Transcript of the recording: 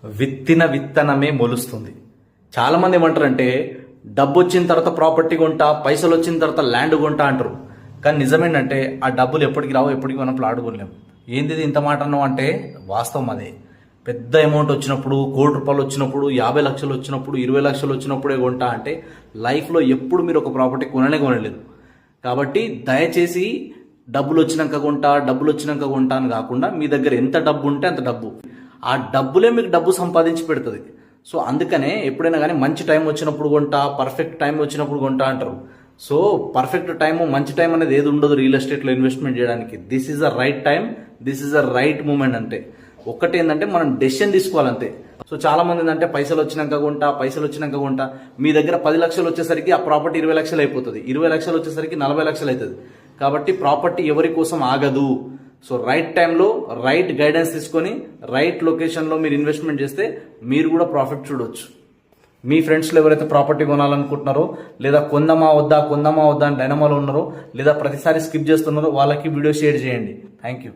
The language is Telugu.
విత్తిన విత్తనమే మొలుస్తుంది. చాలామంది ఏమంటారంటే డబ్బు వచ్చిన తర్వాత ప్రాపర్టీ కొంటా, పైసలు వచ్చిన తర్వాత ల్యాండ్ కొంటా అంటారు. కానీ నిజమేంటంటే ఆ డబ్బులు ఎప్పటికి రావు, ఎప్పటికి మనం ప్లాట్ కొనలేము. ఏంది ఇంత మాట అన్నావు అంటే వాస్తవం అదే. పెద్ద అమౌంట్ వచ్చినప్పుడు, ₹1,00,00,000 వచ్చినప్పుడు, 50 లక్షలు వచ్చినప్పుడు, 20 లక్షలు వచ్చినప్పుడే కొంటా అంటే లైఫ్లో ఎప్పుడు మీరు ఒక ప్రాపర్టీ కొనలేదు. కాబట్టి దయచేసి డబ్బులు వచ్చినాక కొంటా అని కాకుండా మీ దగ్గర ఎంత డబ్బు ఉంటే అంత డబ్బు, ఆ డబ్బులే మీకు డబ్బు సంపాదించి పెడుతుంది. సో అందుకనే ఎప్పుడైనా కానీ మంచి టైం వచ్చినప్పుడు కొంటా, పర్ఫెక్ట్ టైం వచ్చినప్పుడు కొంటా అంటారు. సో పర్ఫెక్ట్ టైము, మంచి టైం అనేది ఏది ఉండదు రియల్ ఎస్టేట్లో ఇన్వెస్ట్మెంట్ చేయడానికి. This is a right time, this is a right moment. అంటే ఒక్కటి ఏంటంటే మనం డెసిషన్ తీసుకోవాలంతే. సో చాలా మంది ఏంటంటే పైసలు వచ్చినాక కొంటా, మీ దగ్గర 10 లక్షలు వచ్చేసరికి ఆ ప్రాపర్టీ 20 లక్షలు అయిపోతుంది, 20 లక్షలు వచ్చేసరికి 40 లక్షలు అవుతుంది. కాబట్టి ప్రాపర్టీ ఎవరి కోసం ఆగదు. సో రైట్ టైంలో రైట్ గైడెన్స్ తీసుకొని రైట్ లొకేషన్లో మీరు ఇన్వెస్ట్మెంట్ చేస్తే మీరు కూడా ప్రాఫిట్ చూడొచ్చు. మీ ఫ్రెండ్స్లో ఎవరైతే ప్రాపర్టీ కొనాలనుకుంటున్నారో, లేదా కొందామా వద్దా అని డైనమాలో ఉన్నారో, లేదా ప్రతిసారి స్కిప్ చేస్తున్నారో వాళ్ళకి వీడియో షేర్ చేయండి. Thank you.